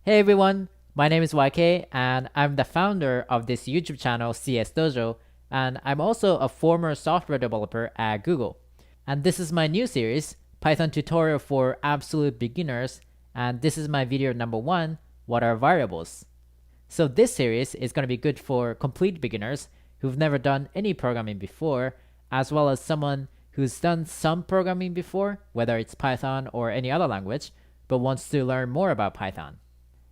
Hey everyone, my name is YK and I'm the founder of this YouTube channel CS Dojo, and I'm also a former software developer at Google. And this is my new series, Python tutorial for absolute beginners, and this is my video number 1, what are variables? So this series is going to be good for complete beginners who've never done any programming before, as well as someone who's done some programming before, whether it's Python or any other language, but wants to learn more about Python.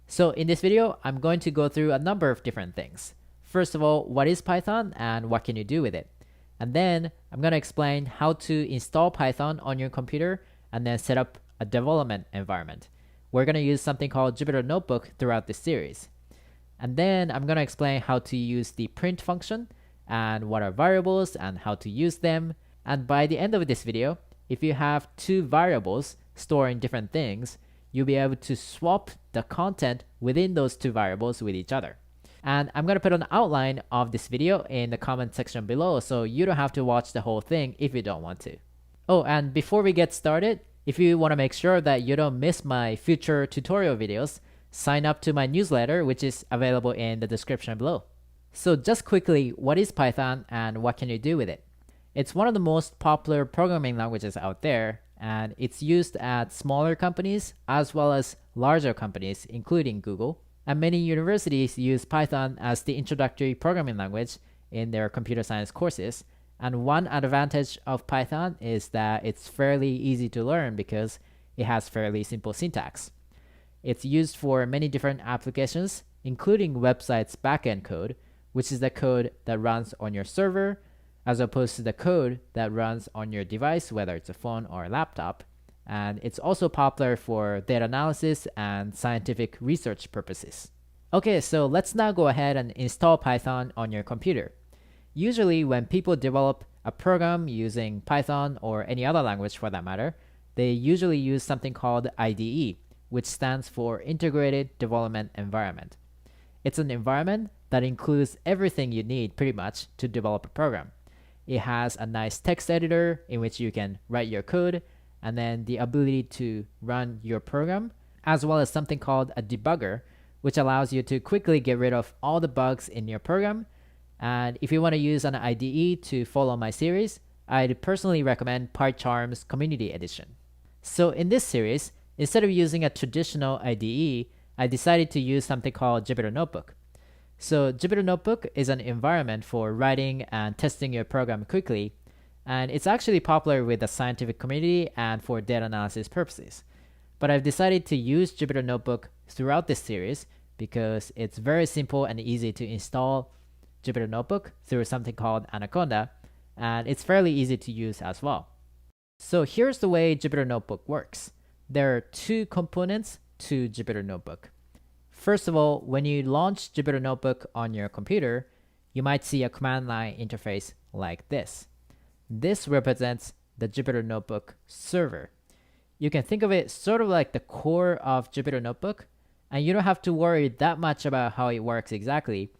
So in this video, I'm going to go through a number of different things. First of all, what is Python and what can you do with it? And then I'm going to explain how to install Python on your computer and then set up a development environment. We're going to use something called Jupyter Notebook throughout this series. And then I'm going to explain how to use the print function and what are variables and how to use them. And by the end of this video, if you have two variables storing different things, you'll be able to swap the content within those two variables with each other. And I'm going to put an outline of this video in the comment section below, so you don't have to watch the whole thing if you don't want to. Oh, and before we get started, if you want to make sure that you don't miss my future tutorial videos, sign up to my newsletter, which is available in the description below. So just quickly, what is Python and what can you do with it? It's one of the most popular programming languages out there, and it's used at smaller companies as well as larger companies, including Google. And many universities use Python as the introductory programming language in their computer science courses. And one advantage of Python is that it's fairly easy to learn because it has fairly simple syntax. It's used for many different applications, including websites' backend code, which is the code that runs on your server, as opposed to the code that runs on your device, whether it's a phone or a laptop. And it's also popular for data analysis and scientific research purposes. Okay, so let's now go ahead and install Python on your computer. Usually when people develop a program using Python or any other language for that matter, they usually use something called IDE, which stands for Integrated Development Environment. It's an environment that includes everything you need pretty much to develop a program. It has a nice text editor in which you can write your code, and then the ability to run your program, as well as something called a debugger, which allows you to quickly get rid of all the bugs in your program. And if you want to use an IDE to follow my series, I'd personally recommend PyCharm's Community Edition. So in this series, instead of using a traditional IDE, I decided to use something called Jupyter Notebook. So Jupyter Notebook is an environment for writing and testing your program quickly, and it's actually popular with the scientific community and for data analysis purposes. But I've decided to use Jupyter Notebook throughout this series because it's very simple and easy to install Jupyter Notebook through something called Anaconda, and it's fairly easy to use as well. So here's the way Jupyter Notebook works. There are two components to Jupyter Notebook. First of all, when you launch Jupyter Notebook on your computer, you might see a command line interface like this. This represents the Jupyter Notebook server. You can think of it sort of like the core of Jupyter Notebook, and you don't have to worry that much about how it works exactly,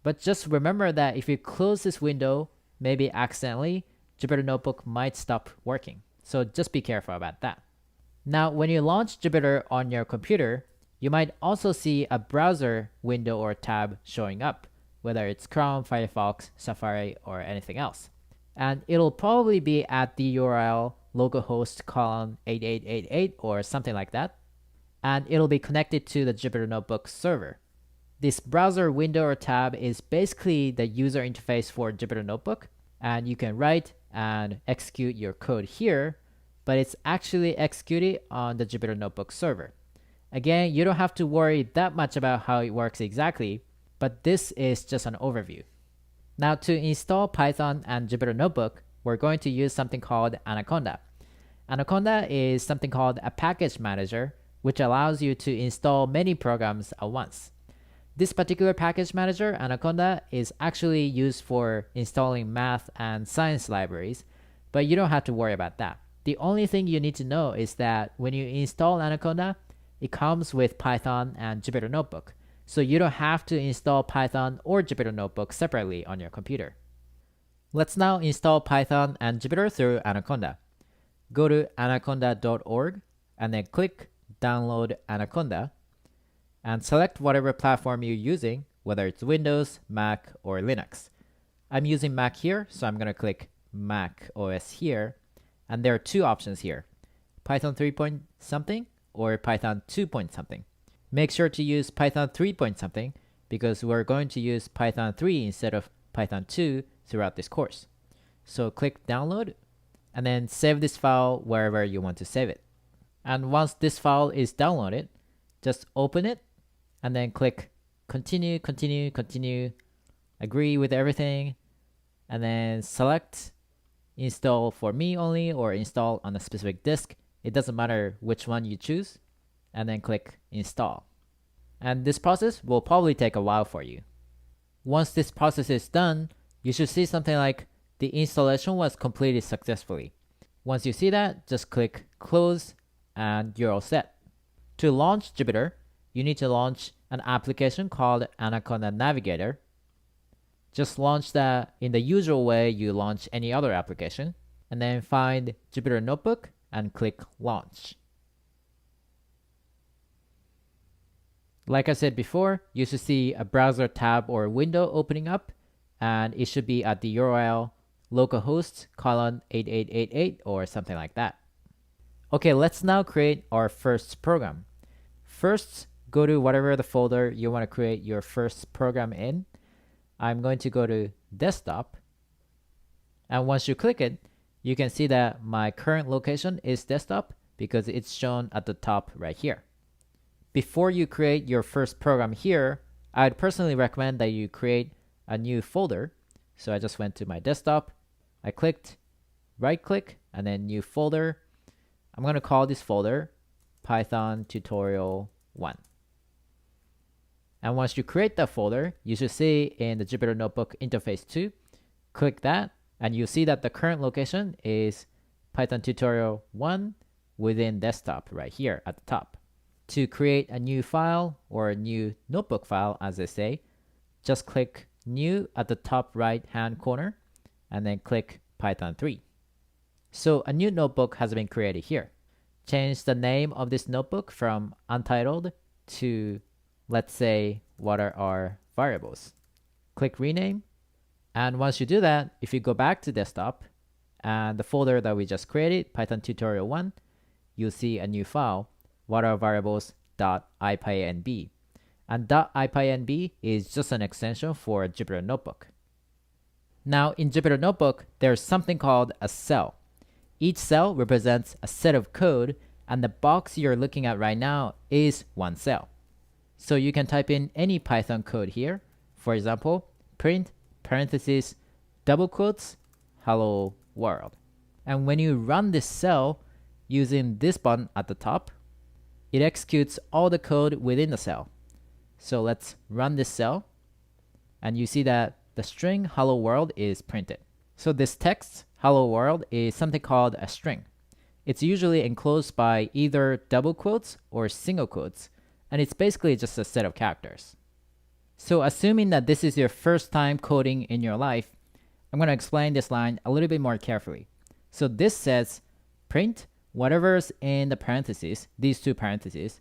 but just remember that if you close this window, maybe accidentally, Jupyter Notebook might stop working. So just be careful about that. Now, when you launch Jupyter on your computer, you might also see a browser window or tab showing up, whether it's Chrome, Firefox, Safari, or anything else. And it'll probably be at the URL localhost colon 8888 or something like that. And it'll be connected to the Jupyter Notebook server. This browser window or tab is basically the user interface for Jupyter Notebook, and you can write and execute your code here, but it's actually executed on the Jupyter Notebook server. Again, you don't have to worry that much about how it works exactly, but this is just an overview. Now to install Python and Jupyter Notebook, we're going to use something called Anaconda. Anaconda is something called a package manager, which allows you to install many programs at once. This particular package manager, Anaconda, is actually used for installing math and science libraries, but you don't have to worry about that. The only thing you need to know is that when you install Anaconda, it comes with Python and Jupyter Notebook, so you don't have to install Python or Jupyter Notebook separately on your computer. Let's now install Python and Jupyter through Anaconda. Go to anaconda.org and then click Download Anaconda. and select whatever platform you're using, whether it's Windows, Mac, or Linux. I'm using Mac here, so I'm going to click Mac OS here, and there are two options here, Python 3 point something or Python 2 point something. Make sure to use Python 3 point something because we're going to use Python 3 instead of Python 2 throughout this course. So click download and then save this file wherever you want to save it. And once this file is downloaded, just open it and then click continue, continue, continue, agree with everything, and then select install for me only or install on a specific disk. It doesn't matter which one you choose, and then click install. And this process will probably take a while for you. Once this process is done, you should see something like the installation was completed successfully. Once you see that, just click close and you're all set. To launch Jupyter, you need to launch an application called Anaconda Navigator. Just launch that in the usual way you launch any other application, and then find Jupyter Notebook and click launch. Like I said before, you should see a browser tab or window opening up, and it should be at the URL localhost colon 8888 or something like that. Okay, let's now create our first program. First, go to whatever the folder you want to create your first program in. I'm going to go to desktop, and once you click it, you can see that my current location is desktop because it's shown at the top right here. Before you create your first program here, I'd personally recommend that you create a new folder. So I just went to my desktop, I clicked right click and then new folder. I'm going to call this folder Python tutorial 1. And once you create that folder, you should see in the Jupyter Notebook interface 2, click that, and you see that the current location is Python tutorial 1 within desktop right here at the top. To create a new file or a new notebook file, as they say, just click new at the top right hand corner and then click Python 3. So a new notebook has been created here. Change the name of this notebook from untitled to, let's say, what are our variables. Click rename, and once you do that, if you go back to desktop and the folder that we just created, Python tutorial 1, you'll see a new file, what are variables.ipynb. And .ipynb is just an extension for Jupyter Notebook. Now in Jupyter Notebook, there's something called a cell. Each cell represents a set of code, and the box you're looking at right now is one cell. So you can type in any Python code here. For example, print parentheses double quotes hello world. And when you run this cell using this button at the top, it executes all the code within the cell. So let's run this cell, and you see that the string hello world is printed. So this text hello world is something called a string. It's usually enclosed by either double quotes or single quotes, and it's basically just a set of characters. So assuming that this is your first time coding in your life, I'm going to explain this line a little bit more carefully. So this says print whatever's in the parentheses, these two parentheses,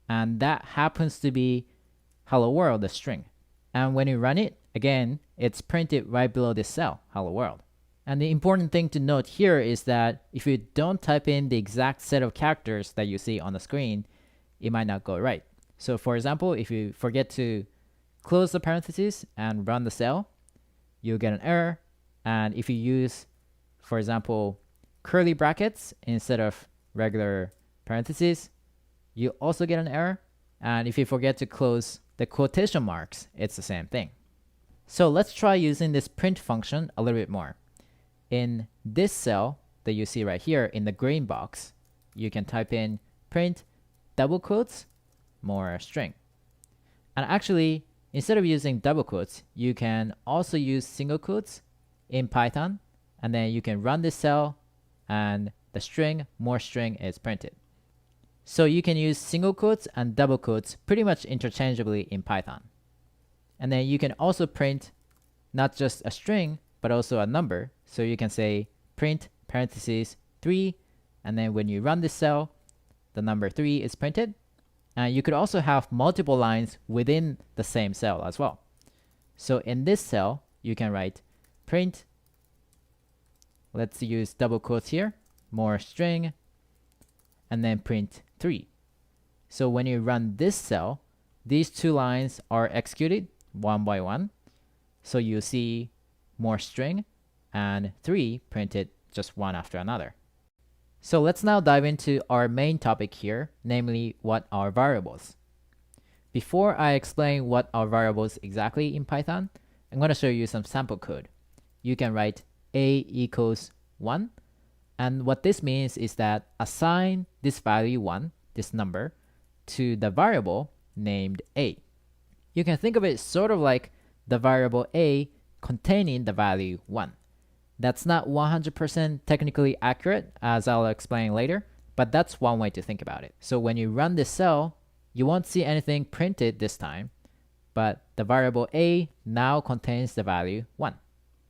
and that happens to be hello world, the string. And when you run it, again, it's printed right below this cell, hello world. And the important thing to note here is that if you don't type in the exact set of characters that you see on the screen, it might not go right. So for example, if you forget to close the parentheses and run the cell, you'll get an error. And if you use, for example, curly brackets instead of regular parentheses, you also get an error. And if you forget to close the quotation marks, it's the same thing. So let's try using this print function a little bit more. In this cell that you see right here in the green box, you can type in print double quotes more string. And actually, instead of using double quotes, you can also use single quotes in Python, and then you can run this cell and the string more string is printed. So you can use single quotes and double quotes pretty much interchangeably in Python. And then you can also print not just a string, but also a number. So you can say print parentheses 3, and then when you run this cell, the number 3 is printed. And you could also have multiple lines within the same cell as well. So in this cell, you can write print, let's use double quotes here, more string, and then print 3. So when you run this cell, these two lines are executed one by one. So you see more string and 3 printed just one after another. So let's now dive into our main topic here, namely what are variables. Before I explain what are variables exactly in Python, I'm going to show you some sample code. You can write a equals 1, and what this means is that assign this value 1, this number, to the variable named a. You can think of it sort of like the variable a containing the value 1. That's not 100% technically accurate, as I'll explain later, but that's one way to think about it. So when you run this cell, you won't see anything printed this time, but the variable a now contains the value 1.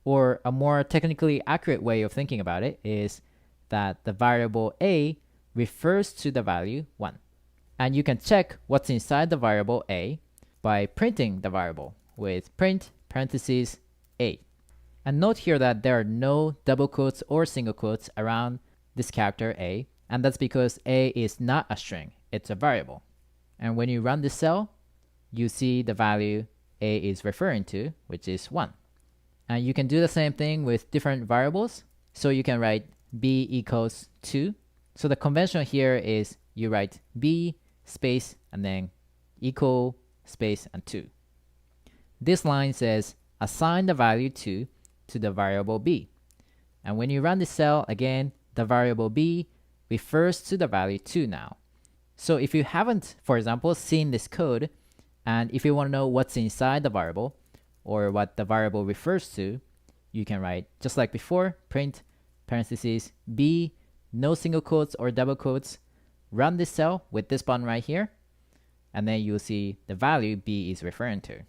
Or a more technically accurate way of thinking about it is that the variable a refers to the value 1. And you can check what's inside the variable a by printing the variable with print parentheses a. And note here that there are no double quotes or single quotes around this character a, and that's because a is not a string, it's a variable. And when you run this cell, you see the value a is referring to, which is 1. And you can do the same thing with different variables. So you can write b equals 2. So the convention here is you write b space and then equal space and 2. This line says assign the value 2 to the variable b. And when you run this cell, again, the variable b refers to the value 2 now. So if you haven't, for example, seen this code, and if you want to know what's inside the variable, or what the variable refers to, you can write, just like before, print parentheses b, no single quotes or double quotes, run this cell with this button right here, and then you'll see the value b is referring to.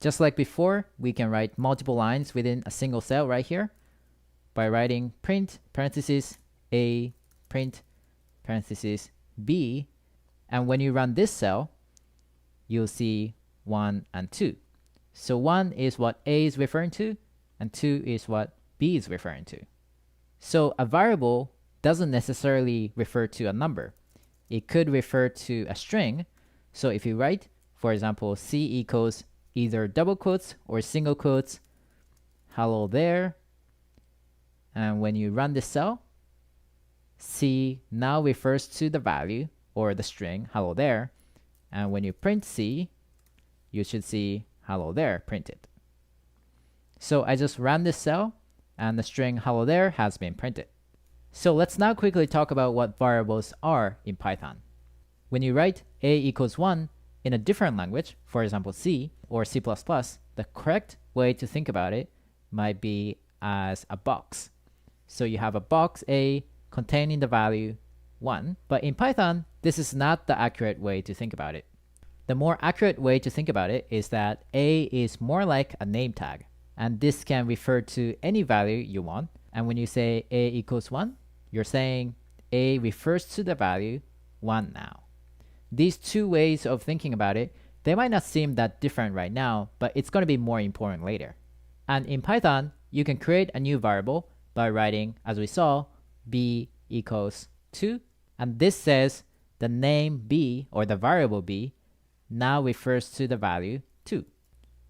Just like before, we can write multiple lines within a single cell right here by writing print parentheses a, print parentheses b, and when you run this cell, you'll see 1 and 2. So 1 is what a is referring to, and 2 is what b is referring to. So a variable doesn't necessarily refer to a number. It could refer to a string. So if you write, for example, c equals either double quotes or single quotes, hello there, and when you run this cell, c now refers to the value or the string hello there, and when you print c, you should see hello there printed. So I just ran this cell and the string hello there has been printed. So let's now quickly talk about what variables are in Python. When you write a equals 1 in a different language, for example C or C++, the correct way to think about it might be as a box. So you have a box a containing the value 1, but in Python, this is not the accurate way to think about it. The more accurate way to think about it is that a is more like a name tag, and this can refer to any value you want. And when you say a equals 1, you're saying a refers to the value 1 now. These two ways of thinking about it, they might not seem that different right now, but it's going to be more important later. And in Python, you can create a new variable by writing, as we saw, b equals 2, and this says the name b, or the variable b, now refers to the value 2.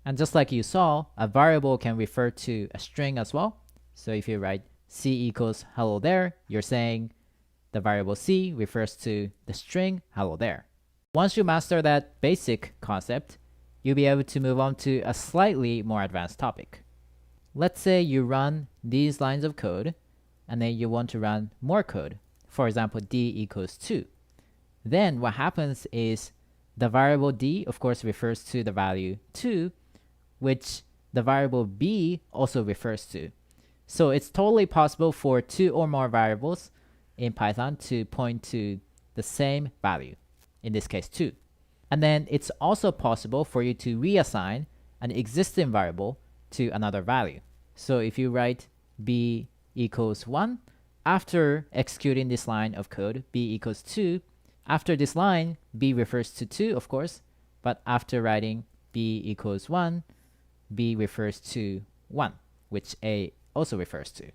And just like you saw, a variable can refer to a string as well. So if you write c equals hello there, you're saying the variable c refers to the string hello there. Once you master that basic concept, you'll be able to move on to a slightly more advanced topic. Let's say you run these lines of code, and then you want to run more code. For example, d equals 2. Then what happens is the variable d, of course, refers to the value 2, which the variable b also refers to. So it's totally possible for 2 or more variables in Python to point to the same value, in this case 2. And then it's also possible for you to reassign an existing variable to another value. So if you write b equals 1, after executing this line of code, b equals 2, after this line, b refers to 2, of course, but after writing b equals 1, b refers to 1, which a also refers to.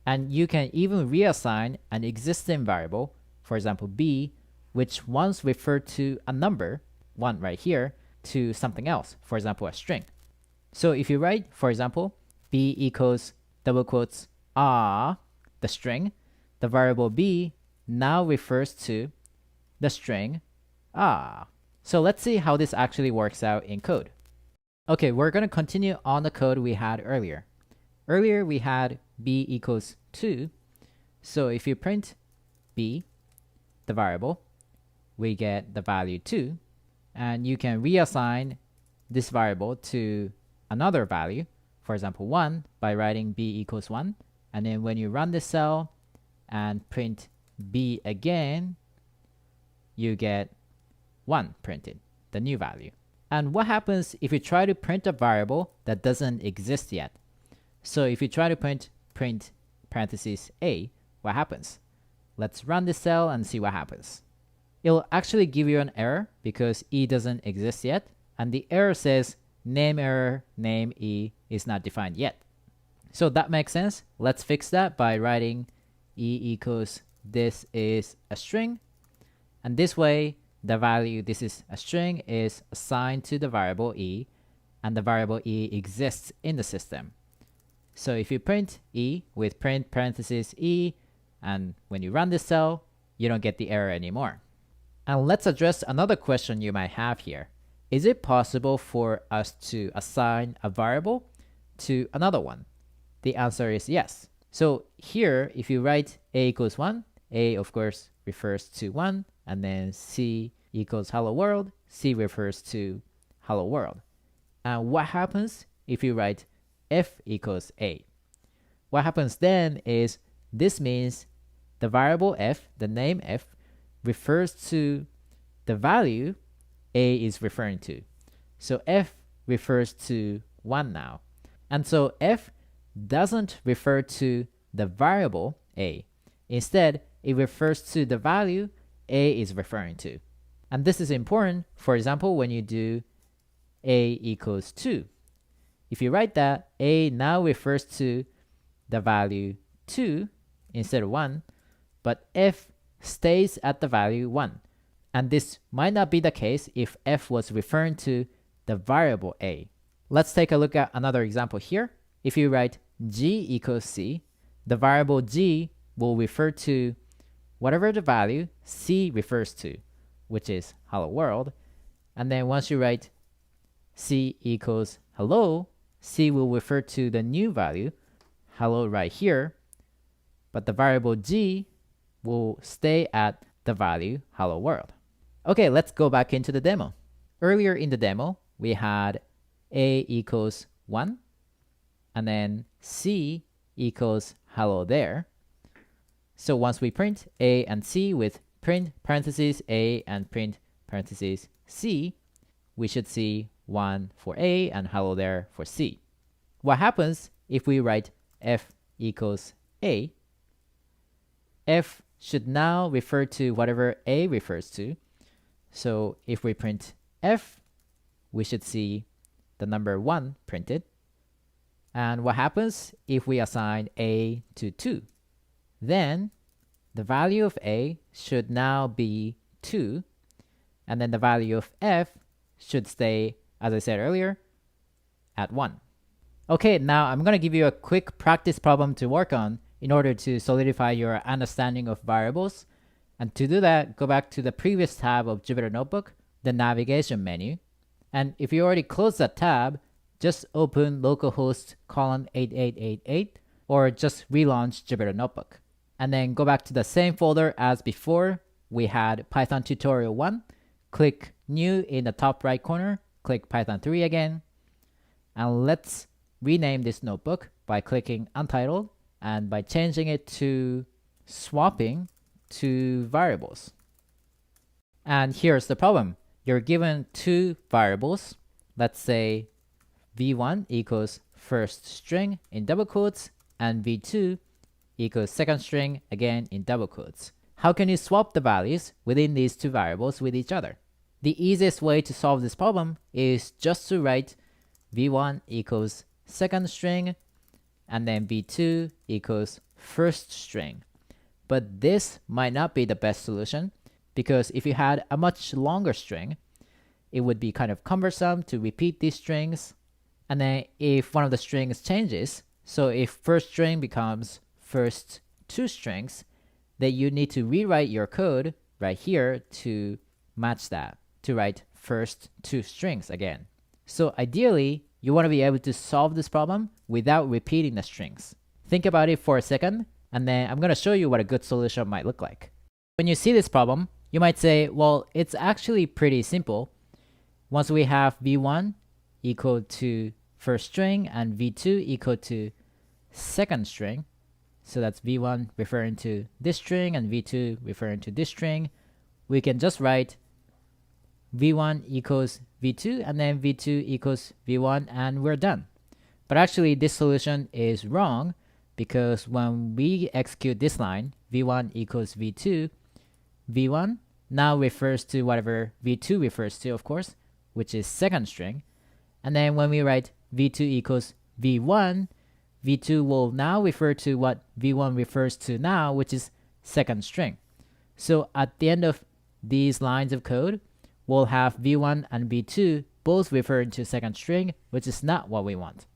And you can even reassign an existing variable, for example b, which once referred to a number, 1 right here, to something else, for example a string. So if you write, for example, b equals double quotes the string, the variable b now refers to the string So let's see how this actually works out in code. Okay, we're going to continue on the code we had earlier. Earlier we had b equals 2. So if you print b, the variable, we get the value 2. And you can reassign this variable to another value, for example 1, by writing b equals 1. And then when you run this cell and print b again, you get 1 printed, the new value. And what happens if you try to print a variable that doesn't exist yet? So if you try to print parentheses a, what happens? Let's run this cell and see what happens. It'll actually give you an error because e doesn't exist yet, and the error says name error, name e is not defined yet. So that makes sense. Let's fix that by writing e equals this is a string, and this way the value this is a string is assigned to the variable e, and the variable e exists in the system. So if you print e with print parentheses e, and when you run this cell, you don't get the error anymore. And let's address another question you might have here. Is it possible for us to assign a variable to another one? The answer is yes. So here, if you write a equals 1, a of course refers to 1, and then c equals hello world, c refers to hello world. And what happens if you write f equals a? What happens then is this means the variable f, the name f, refers to the value a is referring to. So f refers to 1 now. And so f doesn't refer to the variable a. Instead, it refers to the value a is referring to. And this is important, for example, when you do a equals 2. If you write that, a now refers to the value 2 instead of 1, but f stays at the value 1. And this might not be the case if f was referring to the variable a. Let's take a look at another example here. If you write g equals c, the variable g will refer to whatever the value c refers to, which is hello world. And then once you write c equals hello, c will refer to the new value, hello right here, but the variable g will stay at the value hello world. Okay, let's go back into the demo. Earlier in the demo, we had a equals 1, and then c equals hello there. So once we print a and c with print parentheses a and print parentheses c, we should see 1 for a and hello there for c. What happens if we write f equals a? F should now refer to whatever a refers to. So if we print f, we should see the number 1 printed. And what happens if we assign a to 2? Then the value of a should now be 2, and then the value of f should stay, as I said earlier, at 1. Okay, now I'm going to give you a quick practice problem to work on in order to solidify your understanding of variables. And to do that, go back to the previous tab of Jupyter Notebook, the navigation menu. And if you already closed that tab, just open localhost colon 8888 or just relaunch Jupyter Notebook. And then go back to the same folder as before. We had Python tutorial 1. Click new in the top right corner. Click Python 3 again. And let's rename this notebook by clicking untitled and by changing it to swapping to variables. And here's the problem. You're given 2 variables. Let's say v1 equals first string in double quotes and v2 equals second string again in double quotes. how can you swap the values within these two variables with each other? The easiest way to solve this problem is just to write v1 equals second string and then v2 equals first string. But this might not be the best solution, because if you had a much longer string, it would be kind of cumbersome to repeat these strings. And then if one of the strings changes, so if first string becomes first two strings, then you need to rewrite your code right here to match that, to write first two strings again. So ideally, you want to be able to solve this problem without repeating the strings. Think about it for a second, and then I'm going to show you what a good solution might look like. When you see this problem, you might say, well, it's actually pretty simple. Once we have v1 equal to first string and v2 equal to second string, so that's v1 referring to this string and v2 referring to this string, we can just write v1 equals v2 and then v2 equals v1, and we're done. But actually this solution is wrong, because when we execute this line, v1 equals v2, v1 now refers to whatever v2 refers to, of course, which is second string. And then when we write v2 equals v1, v2 will now refer to what v1 refers to now, which is second string. So at the end of these lines of code, we'll have v1 and v2 both referring to second string, which is not what we want.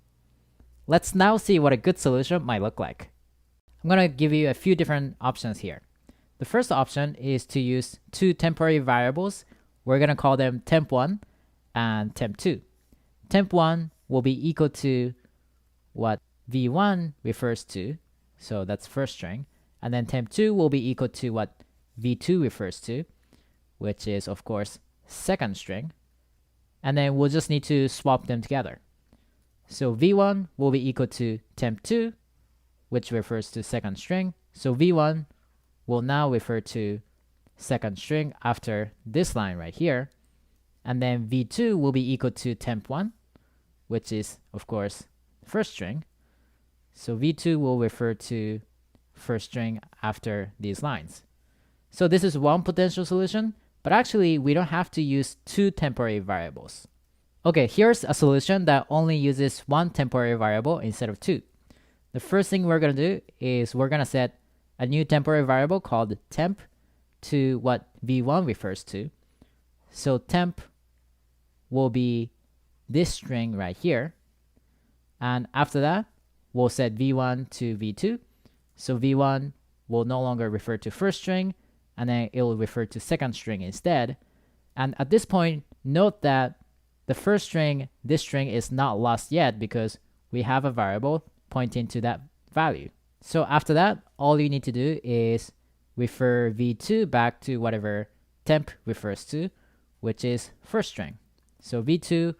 Let's now see what a good solution might look like. I'm going to give you a few different options here. The first option is to use two temporary variables. We're going to call them temp1 and temp2. Temp1 will be equal to what v1 refers to, so that's first string, and then temp2 will be equal to what v2 refers to, which is of course second string, and then we'll just need to swap them together. So v1 will be equal to temp2, which refers to second string, so v1 will now refer to second string after this line right here, and then v2 will be equal to temp1, which is of course first string, so v2 will refer to first string after these lines. So this is one potential solution, but actually we don't have to use two temporary variables. Okay, here's a solution that only uses one temporary variable instead of two. The first thing we're going to do is we're going to set a new temporary variable called temp to what v1 refers to. So temp will be this string right here, and after that we'll set v1 to v2. So v1 will no longer refer to first string, and then it will refer to second string instead. And at this point, note that the first string, this string, is not lost yet because we have a variable pointing to that value. So after that, all you need to do is refer v2 back to whatever temp refers to, which is first string. So v2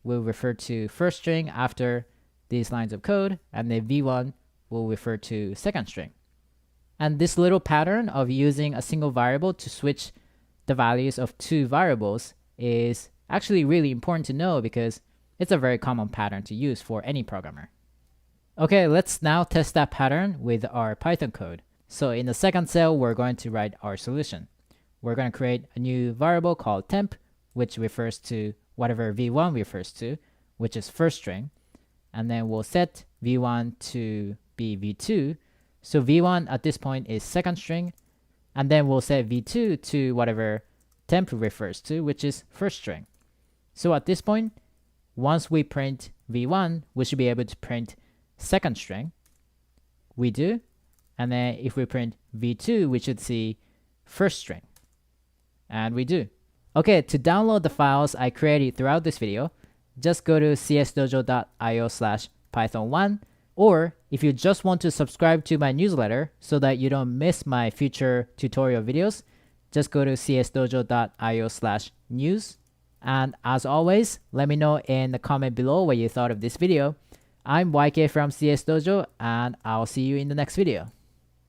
will refer to first string after these lines of code, and then v1 will refer to second string. And this little pattern of using a single variable to switch the values of two variables is actually really important to know, because it's a very common pattern to use for any programmer. Okay, let's now test that pattern with our Python code. So in the second cell, we're going to write our solution. We're going to create a new variable called temp, which refers to whatever v1 refers to, which is first string. And then we'll set v1 to be v2. So v1 at this point is second string. And then we'll set v2 to whatever temp refers to, which is first string. So at this point, once we print v1, we should be able to print second string. We do. And then if we print v2, we should see first string. And we do. Okay, to download the files I created throughout this video, just go to csdojo.io/python1, or if you just want to subscribe to my newsletter so that you don't miss my future tutorial videos, just go to csdojo.io/news. And as always, let me know in the comment below what you thought of this video. I'm YK from CS Dojo, and I'll see you in the next video.